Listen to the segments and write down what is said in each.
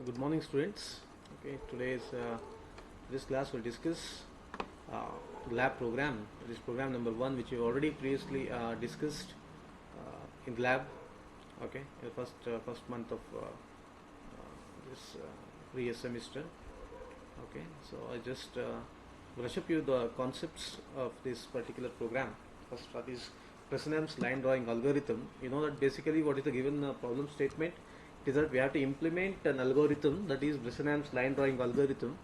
Good morning, students. Okay, today's this class will discuss uh, lab program. This program number 1, which we already previously discussed in lab. Okay, in the first month of this previous semester. Okay, so I just brush up you the concepts of this particular program. First, what is Bresenham's line drawing algorithm? You know that basically what is the given problem statement? It is that we have to implement an algorithm, that is Bresenham's line drawing algorithm,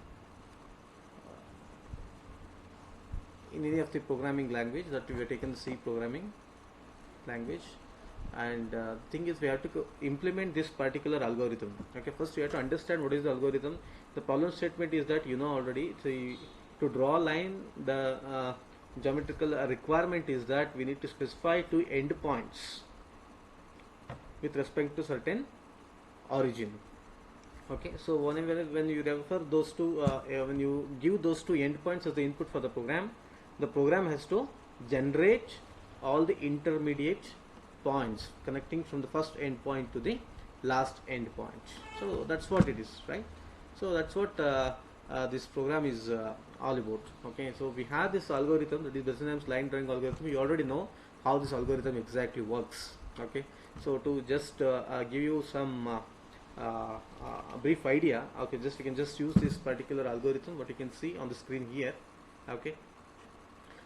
in any of the programming language. That we have taken C programming language, and thing is we have to implement this particular algorithm. Okay, first we have to understand what is the algorithm. The problem statement is that you know already. So to draw a line, the geometrical requirement is that we need to specify two endpoints with respect to certain origin. Okay, so whenever when you refer those two, when you give those two endpoints as the input for the program has to generate all the intermediate points connecting from the first endpoint to the last endpoint. So that's what it is, right? So that's what this program is all about. Okay, so we have this algorithm, that is Bresenham's line drawing algorithm. You already know how this algorithm exactly works. Okay, so to just give you some a brief idea, okay, just you can just use this particular algorithm, what you can see on the screen here. Okay,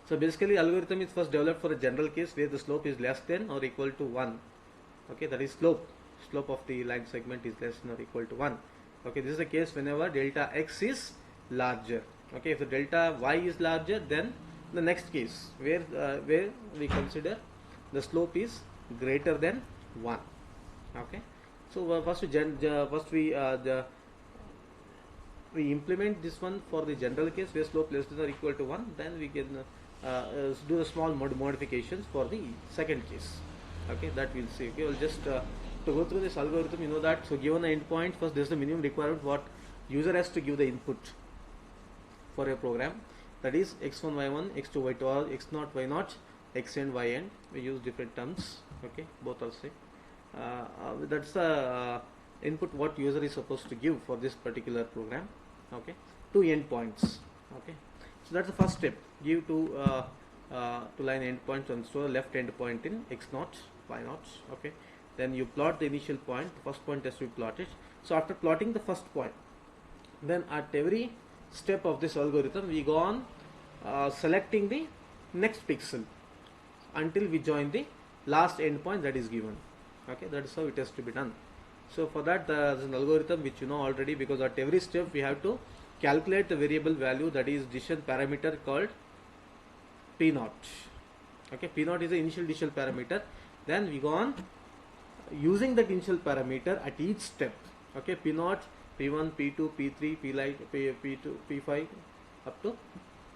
so basically algorithm is first developed for a general case where the slope is less than or equal to 1. Okay, that is slope of the line segment is less than or equal to 1. Okay, this is the case whenever delta x is larger. Okay, if the delta y is larger, then the next case where we consider the slope is greater than 1. Okay, so first we implement this one for the general case where slope less than or equal to 1. Then we can do the small modifications for the second case. Okay, that we'll see. Okay, we'll just to go through this algorithm, you know that. So given the endpoint, first there is the minimum requirement what user has to give the input for a program, that is x1 y1 x2 y2 or x0 y0 xn yn. We use different terms. Okay, both are same. That's the input what user is supposed to give for this particular program. Okay, two endpoints. Okay, so that's the first step. Give two line endpoints, and so left endpoint in x0 y0. Okay, then you plot the initial point. The first point has to be plotted. So after plotting the first point, then at every step of this algorithm we go on selecting the next pixel until we join the last endpoint that is given. Okay, that is how it has to be done. So for that there is an algorithm which you know already, because at every step we have to calculate the variable value, that is decision parameter called p0. Okay, p0 is the initial decision parameter. Then we go on using that initial parameter at each step. Okay, p0, p1, p2, p3, p2, p5 up to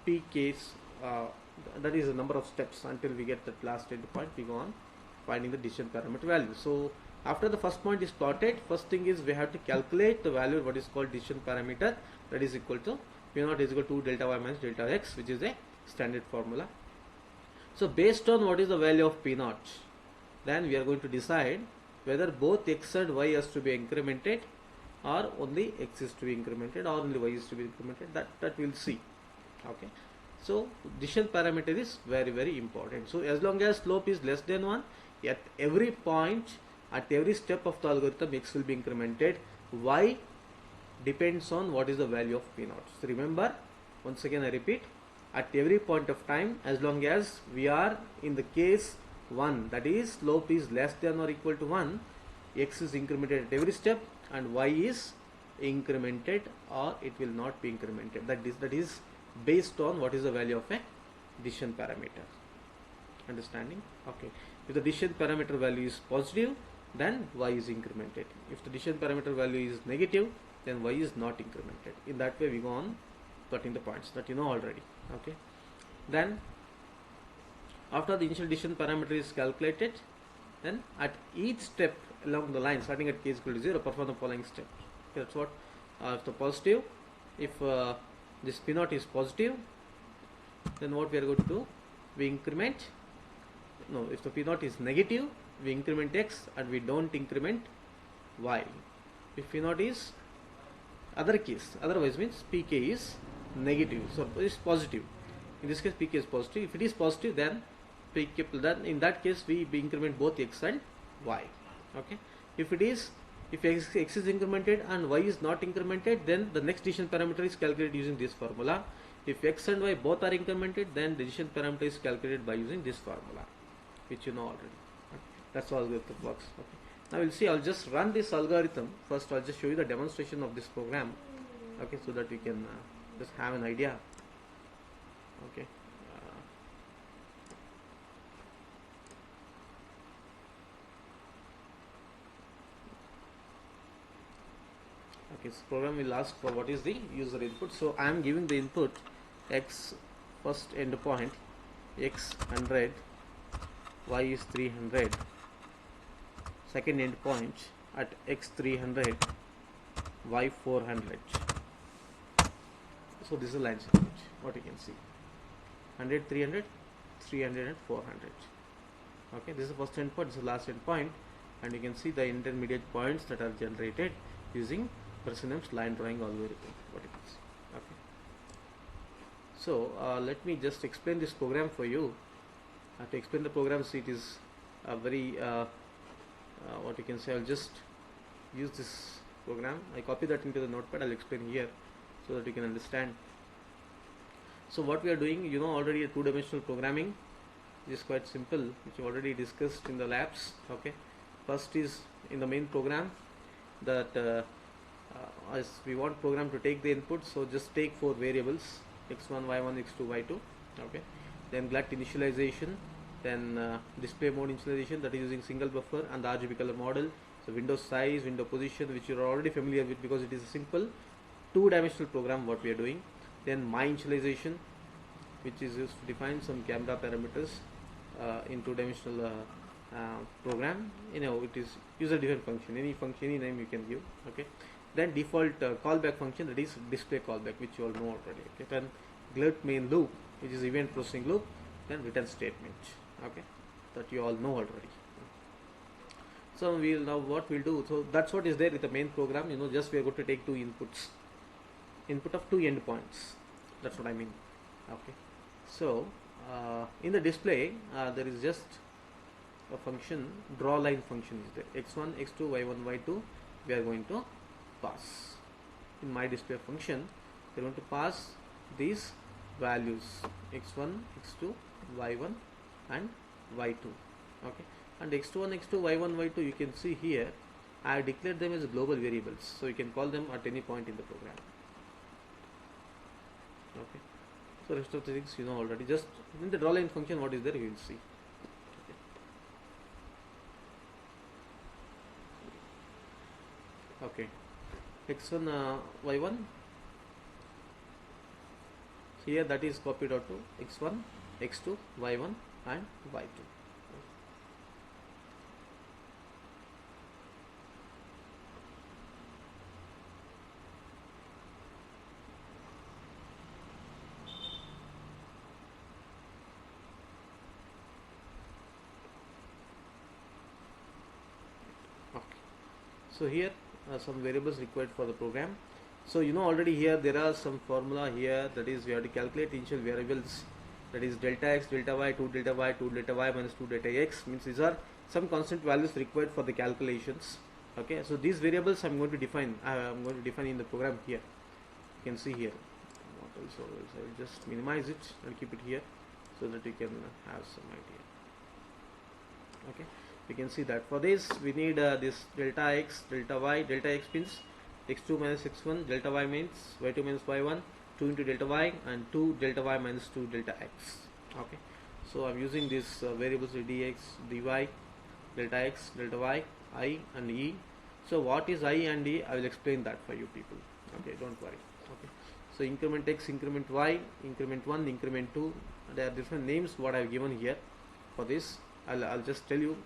p case. That is the number of steps until we get that last endpoint. We go on finding the decision parameter value. So after the first point is plotted, first thing is we have to calculate the value what is called decision parameter, that is equal to p0 is equal to delta y minus delta x, which is a standard formula. So based on what is the value of p0, then we are going to decide whether both x and y has to be incremented, or only x is to be incremented, or only y is to be incremented. That we'll see. Okay, so decision parameter is very, very important. So as long as slope is less than 1, at every point, at every step of the algorithm, x will be incremented. Y depends on what is the value of p0. So remember, once again I repeat, at every point of time, as long as we are in the case 1, that is slope is less than or equal to 1, x is incremented at every step, and y is incremented or it will not be incremented. That is based on what is the value of a decision parameter. Understanding? Okay. If the decision parameter value is positive, then y is incremented. If the decision parameter value is negative, then y is not incremented. In that way we go on plotting the points that you know already. Okay, then after the initial decision parameter is calculated, then at each step along the line starting at k is equal to 0, perform the following steps. Okay, that's what if the positive, if this p0 is positive, then what we are going to do, we increment, no, if the p0 is negative, we increment x and we don't increment y. If p0 is other case, otherwise means pk is negative, so it's positive. In this case pk is positive. If it is positive, then pk, then in that case we increment both x and y. Okay, if it is, if x is incremented and y is not incremented, then the next decision parameter is calculated using this formula. If x and y both are incremented, then the decision parameter is calculated by using this formula, which you know already. Okay. That's how algorithm works. Okay. Now we'll see. I'll just run this algorithm first. I'll just show you the demonstration of this program. Okay, so that we can just have an idea. Okay. Okay, this program will ask for what is the user input. So I am giving the input x, first endpoint x 100, y is 300, second endpoint at x 300, y 400. So this is line segment, what you can see, 100, 300, 300 and 400. Okay, this is the first endpoint, this is the last endpoint, and you can see the intermediate points that are generated using Brasenham's line drawing algorithm. What it is. Okay. So let me just explain this program for you. To explain the program, see, it is a very what you can say. I'll just use this program. I copy that into the notepad. I'll explain here so that you can understand. So what we are doing, you know already, a two-dimensional programming is quite simple, which we already discussed in the labs. Okay. First is in the main program that as we want program to take the input, so just take 4 variables x1, y1, x2, y2. Okay, then GLUT initialization, then display mode initialization, that is using single buffer, and the RGB color model. So window size, window position, which you are already familiar with because it is a simple two-dimensional program what we are doing. Then my initialization, which is used to define some camera parameters in two-dimensional program. You know, it is user defined function, any function, any name you can give. Okay. Then default callback function, that is display callback, which you all know already. Okay. Then GLUT main loop, which is event processing loop. Then return statement. Okay, that you all know already. So we'll now what we'll do. So that's what is there with the main program. You know, just we are going to take 2 inputs, input of 2 endpoints. That's what I mean. Okay. So in the display there is just a function, draw line function is there. X1, x2, y1, y2. We are going to pass. In my display function, we are going to pass these values x1, x2, y1 and y2. Okay, and x1, x2, y1, y2, you can see here I have declared them as global variables, so you can call them at any point in the program. Okay, so rest of the things you know already. Just in the draw line function, what is there we will see. Okay, x1, y1, here that is copied out to x1, x2, y1 and y2. Okay, so here some variables required for the program. So you know already here there are some formula here, that is we have to calculate initial variables, that is delta x, delta y, 2 delta y, 2 delta y minus 2 delta x, means these are some constant values required for the calculations. Okay, so these variables I'm going to define, in the program here. You can see here. What else? I will just minimize it and keep it here so that you can have some idea. Okay, you can see that for this we need this delta x, delta y. Delta x means x2 minus x1, delta y means y2 minus y1, 2 into delta y, and 2 delta y minus 2 delta x. Okay, so I'm using these variables dx, dy, delta x, delta y, I and e. So what is I and e? I will explain that for you people. Okay, don't worry. Okay, so increment x, increment y, increment 1, increment 2. There are different names what I have given here for this. I'll just tell you.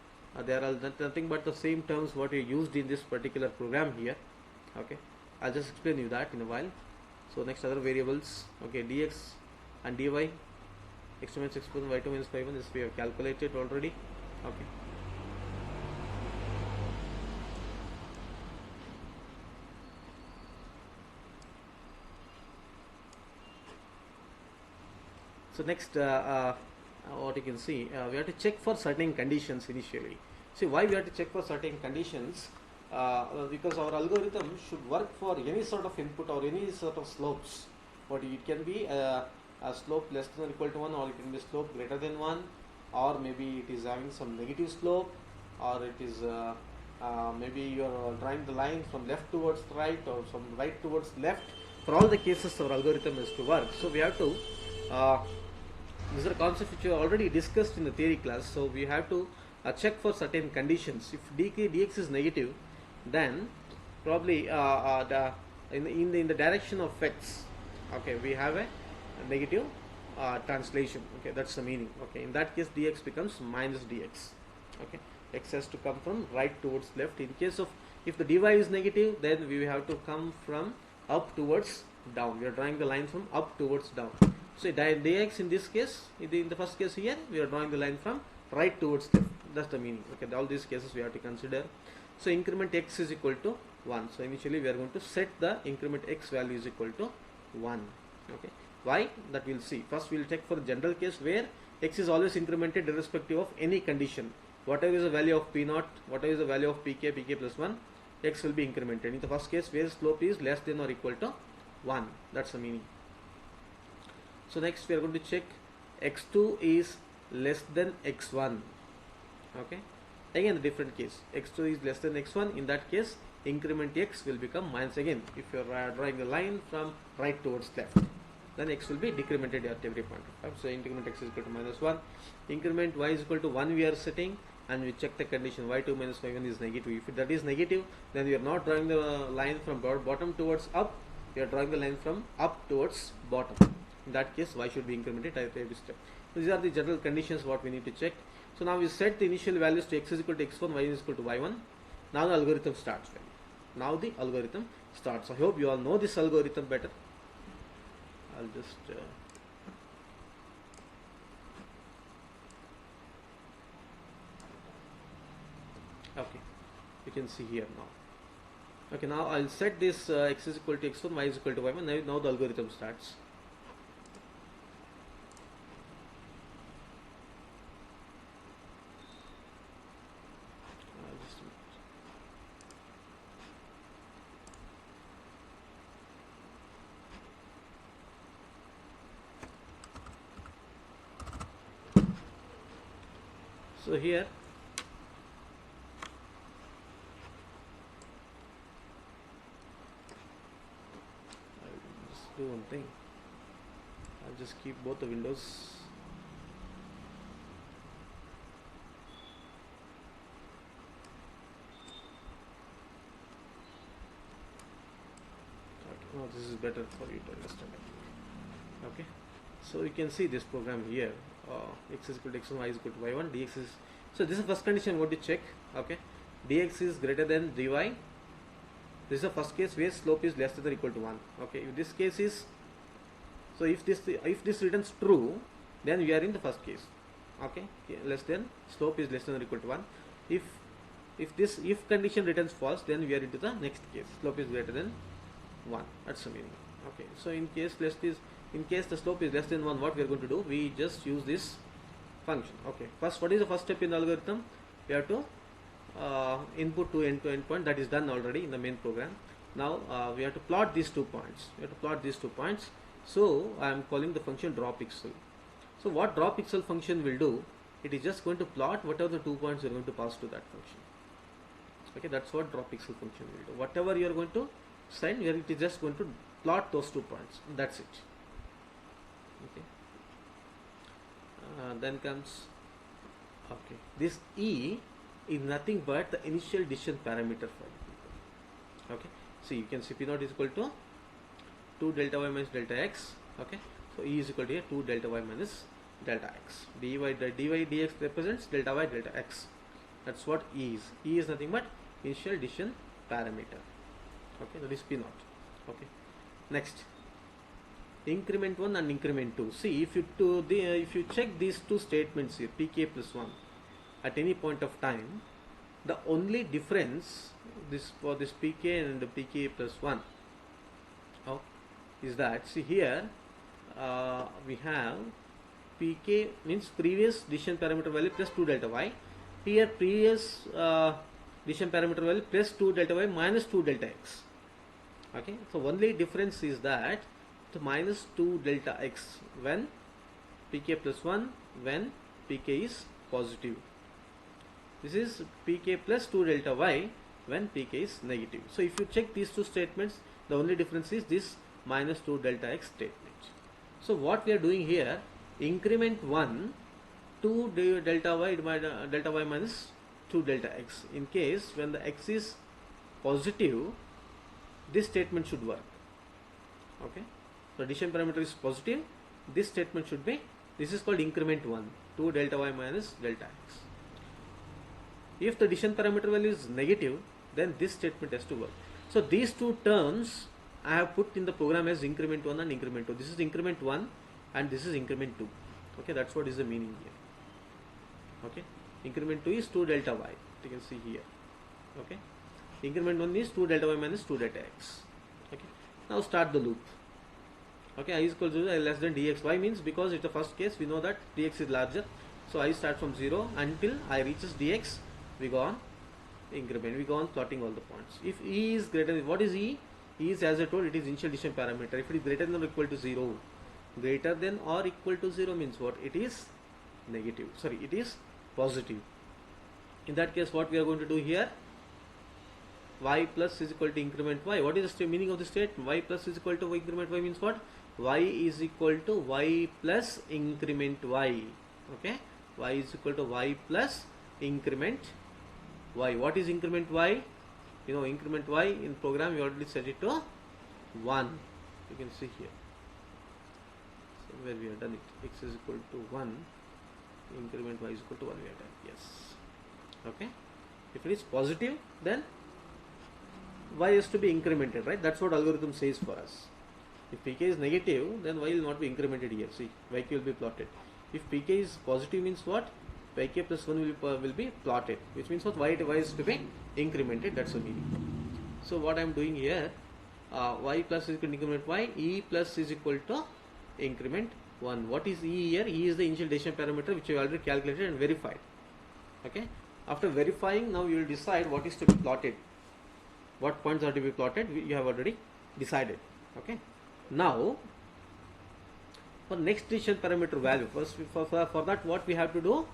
There are nothing but the same terms what you used in this particular program here. Okay, I'll just explain you that in a while. So next, other variables. Okay, dx and dy, x2 minus x1, y2 minus y1, this we have calculated already. Okay, So next, what you can see, we have to check for certain conditions initially. See why we have to check for certain conditions, because our algorithm should work for any sort of input or any sort of slopes. But it can be a slope less than or equal to 1, or it can be slope greater than 1, or maybe it is having some negative slope, or it is maybe you are drawing the line from left towards right or from right towards left. For all the cases our algorithm is to work, so we have to these are concepts which we already discussed in the theory class. So we have to check for certain conditions. If dx is negative, then probably in the direction of x, okay, we have a negative translation. Okay, that's the meaning. Okay, in that case dx becomes minus dx. Okay, x has to come from right towards left. In case of if the dy is negative, then we have to come from up towards down. We are drawing the line from up towards down. So dx in this case, in the first case here, we are drawing the line from right towards left. That's the meaning. Okay, all these cases we have to consider. So increment x is equal to 1. So initially we are going to set the increment x value is equal to 1. Okay, why? That we'll see. First we'll check for the general case where x is always incremented irrespective of any condition. Whatever is the value of p0, whatever is the value of pk plus 1, x will be incremented. In the first case where slope is less than or equal to 1. That's the meaning. So next we are going to check x2 is less than x1. Okay, again the different case, x2 is less than x1. In that case increment x will become minus. Again, if you are drawing a line from right towards left, then x will be decremented at every point of time. So increment x is equal to minus 1. Increment y is equal to 1 we are setting, and we check the condition y2 minus y1 is negative. If that is negative, then we are not drawing the line from bottom towards up, we are drawing the line from up towards bottom. In that case y should be incremented at every step. So these are the general conditions what we need to check. So now we set the initial values to x is equal to x1, y is equal to y1. Now the algorithm starts. Now the algorithm starts. I hope you all know this algorithm better. I'll just okay, you can see here now. Okay, now I'll set this x is equal to x1, y is equal to y1. Now the algorithm starts. So here I'll just do one thing. I'll just keep both the windows. Okay, now this is better for you to understand. Okay, so you can see this program here. X is equal to x1, y is equal to y1, dx is, so this is the first condition what to check. Okay, dx is greater than dy. This is the first case where slope is less than or equal to 1. Okay, if this case is, so if this returns true, then we are in the first case. Okay, less than, slope is less than or equal to 1. If condition returns false, then we are into the next case, slope is greater than 1. That's the meaning. Okay, so in case the slope is less than 1, what we are going to do? We just use this function. Okay, first, what is the first step in the algorithm? We have to input to end point. That is done already in the main program. Now we have to plot these 2 points. So I am calling the function draw pixel. So what draw pixel function will do? It is just going to plot whatever the 2 points you are going to pass to that function. Okay, that's what draw pixel function will do. Whatever you are going to send, it is just going to plot those 2 points. That's it. Okay, then comes, okay, this E is nothing but the initial decision parameter for it. Okay, so you can see P0 is equal to 2 delta y minus delta x. Okay, so E is equal to 2 delta y minus delta x. dy dx represents delta y delta x. That's what E is. E is nothing but initial decision parameter. Okay, that is P0. Okay, next, increment 1 and increment 2. See, if you check these 2 statements here, pk plus 1, at any point of time, the only difference for this pk and the pk plus 1 is that, see here we have pk means previous decision parameter value plus 2 delta y. Here previous decision parameter value plus 2 delta y minus 2 delta x. Okay, so only difference is that the minus 2 delta x when pk plus 1 when pk is positive. This is pk plus 2 delta y when pk is negative. So if you check these two statements, the only difference is this minus 2 delta x statement. So what we are doing here, increment 1 2 delta y divided delta y minus 2 delta x. In case when the x is positive, this statement should work. Okay, so decision parameter is positive, this statement should be, this is called increment 1 2 delta y minus delta x. If the decision parameter value is negative, then this statement has to work. So these two terms I have put in the program as increment 1 and increment 2. This is increment 1 and this is increment 2. Okay, that's what is the meaning here. Okay, increment 2 is 2 delta y, you can see here. Okay, increment 1 is 2 delta y minus 2 delta x. Okay, now start the loop. Okay, I is equal to I less than dx. Why means because it's the first case, we know that dx is larger. So I start from 0 until I reaches dx. We go on increment, we go on plotting all the points. If e is greater than, what is e? E is, as I told, it is initial decision parameter. If it is greater than or equal to 0, greater than or equal to 0 means what? It is negative. Sorry, it is positive. In that case, what we are going to do here? Y plus is equal to increment y. What is the meaning of the statement? Y plus is equal to increment y means what? Y is equal to y plus increment y. Okay, y is equal to y plus increment y. What is increment y? You know, increment y in program we already set it to 1. You can see here. So where we have done it, x is equal to 1, increment y is equal to 1 we have done. Yes. Okay. If it is positive, then y has to be incremented, right? That's what algorithm says for us. If pk is negative, then y will not be incremented here. See, yk will be plotted. If pk is positive means what? Yk plus 1 will be plotted, which means what? Y is to be incremented. That's the meaning. So what I am doing here, y plus is equal to increment y, e plus is equal to increment 1. What is e here? E is the initial decision parameter which we already calculated and verified. Okay. After verifying, now you will decide what is to be plotted. What points are to be plotted, you have already decided. Okay. Now, for next decision parameter value, first for that what we have to do?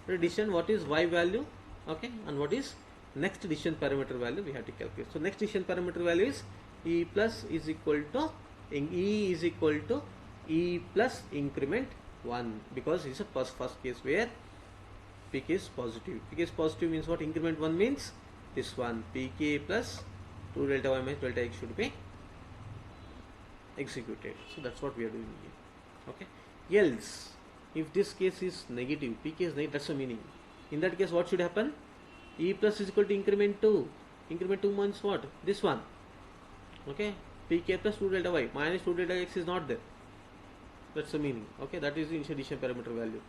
Decision what is y value, okay, and what is next decision parameter value we have to calculate. So next decision parameter value is e plus is equal to e is equal to e plus increment 1, because it's a first case where pk is positive. Pk is positive means what? Increment 1 means this one, pk plus 2 delta y minus delta x should be executed. So that's what we are doing here. Okay. Else, if this case is negative, pk is negative, that's the meaning. In that case, what should happen? E plus is equal to increment 2. Increment 2 means what? This one. Okay. pk plus 2 delta y minus 2 delta x is not there. That's the meaning. Okay. That is the initial decision parameter value.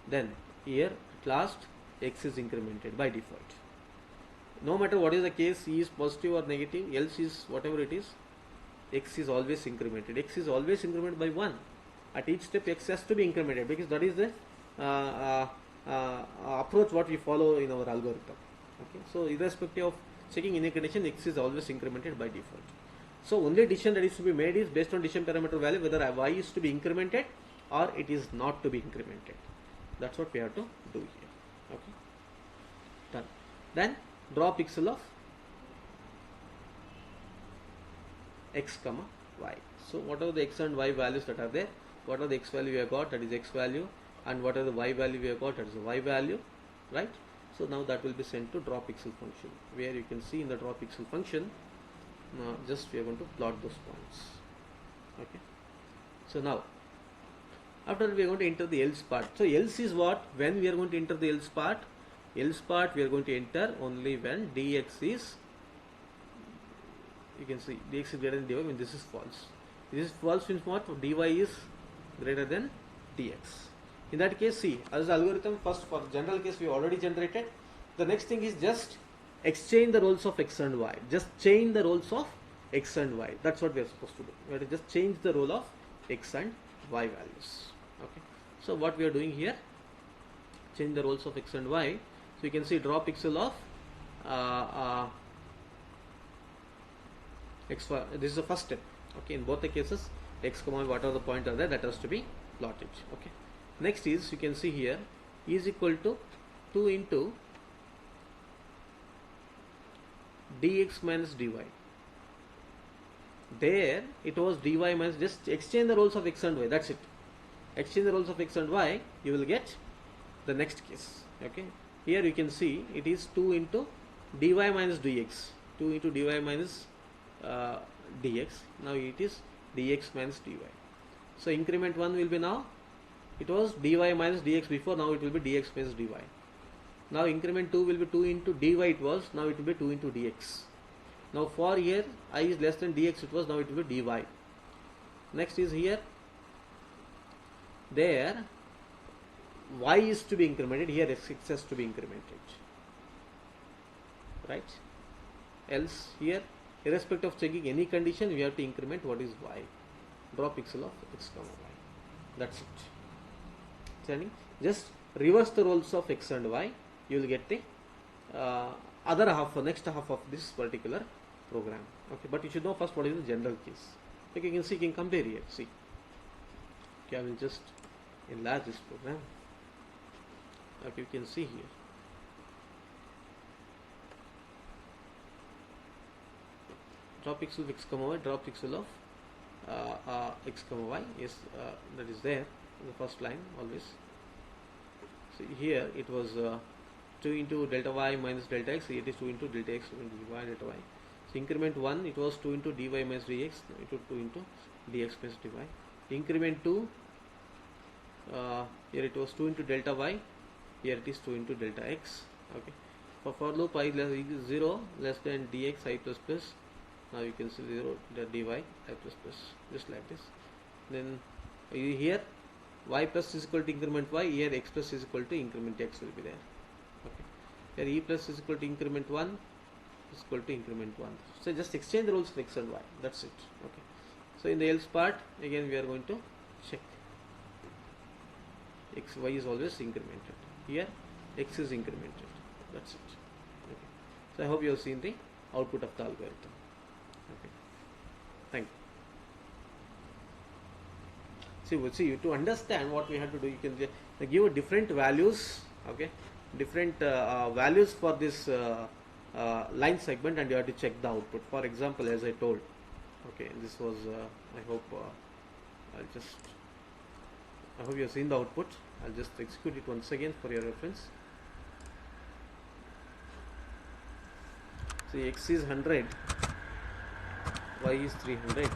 Then here at last x is incremented by default. No matter what is the case, e is positive or negative, else is whatever it is, x is always incremented. X is always incremented by 1. At each step x has to be incremented, because that is the approach what we follow in our algorithm. Okay, so irrespective of checking any condition, x is always incremented by default. So only decision that is to be made is based on decision parameter value, whether y is to be incremented or it is not to be incremented. That's what we have to do here. Okay, done. Then draw pixel of x comma y. So what are the x and y values that are there? What are the x value we have got? That is x value. And what are the y value we have got? That is the y value, right? So now that will be sent to draw pixel function, where you can see in the draw pixel function, just we are going to plot those points. Okay. So now, after we are going to enter the else part. So else is what? When we are going to enter the else part? Else part we are going to enter only when dx is, you can see dx is greater than dy when this is false. This is false means what? Dy is greater than dx. In that case, see, as algorithm, first for general case we already generated. The next thing is just exchange the roles of x and y. Just change the roles of x and y. That's what we are supposed to do. We have to just change the role of x and y values. Okay. So what we are doing here, change the roles of x and y. So you can see draw pixel of x. This is the first step. Okay, in both the cases, x, whatever the point are there, that has to be plotted. Okay. Next is, you can see here, is equal to 2 into dx minus dy. There it was dy minus, just exchange the roles of x and y, that's it. Exchange the roles of x and y, you will get the next case. Okay, here you can see it is 2 into dy minus dx, 2 into dy minus dx. Now it is dx minus dy. So increment 1 will be, now it was dy minus dx before, now it will be dx minus dy. Now increment 2 will be 2 into dy it was, now it will be 2 into dx. Now for here I is less than dx it was, now it will be dy. Next is here, there y is to be incremented, here x has to be incremented, right? Else here, irrespective of checking any condition, we have to increment what is y. Draw pixel of x comma y. That's it. Understanding? Just reverse the roles of x and y, you will get the other half, next half of this particular program. Okay, but you should know first what is the general case. Okay, you can see, you can compare here. See, okay, I will just enlarge this program. Okay, you can see here. Draw pixel of x comma y, draw pixel of x comma y is that is there in the first line always. So here it was 2 into delta y minus delta x, it is 2 into delta x into dy delta y. So increment 1 it was 2 into dy minus dx, it was 2 into dx plus dy. Increment 2, here it was 2 into delta y, here it is 2 into delta x. Okay, for loop I less 0 less than dx I plus plus. Now you can see 0 the dy I plus plus, just like this. Then here y plus is equal to increment y, here x plus is equal to increment x will be there. Okay, here e plus is equal to increment 1 is equal to increment 1. So just exchange the roles of x and y, that's it. Okay, so in the else part again we are going to check x, y is always incremented, here x is incremented, that's it. Okay, so I hope you have seen the output of the algorithm. Okay, thank you. See, to understand what we have to do, you can give different values. Okay, different values for this line segment, and you have to check the output. For example, as I told, okay, this was I hope you have seen the output. I'll just execute it once again for your reference. See, x is 100, y is 300.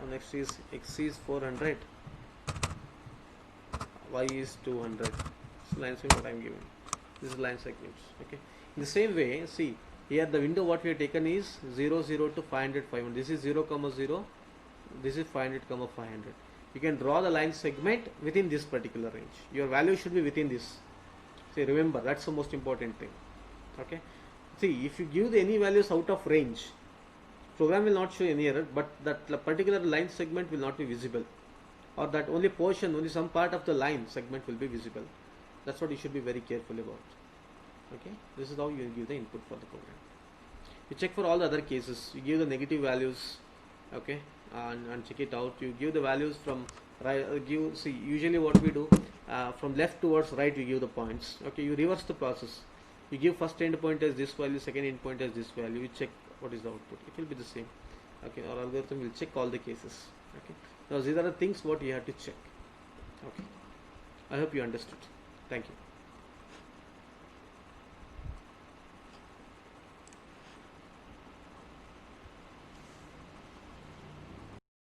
Now next is x is 400, y is 200. This line segment I am giving. This is line segments. Okay. In the same way, see here the window what we have taken is 0, 0 to 500, 500. This is 0, 0. This is 500, 500. You can draw the line segment within this particular range. Your value should be within this. See, remember, that's the most important thing. Okay. See, if you give any values out of range, program will not show any error, but that particular line segment will not be visible, or that only portion, only some part of the line segment will be visible. That's what you should be very careful about. Okay, this is how you give the input for the program. You check for all the other cases. You give the negative values, okay, and check it out. You give the values from right. See, usually what we do from left towards right, you give the points. Okay, you reverse the process. You give first end point as this value, second end point as this value. You check what is the output. It will be the same. Okay, our algorithm will check all the cases. Okay, now these are the things what you have to check. Okay, I hope you understood. Thank you.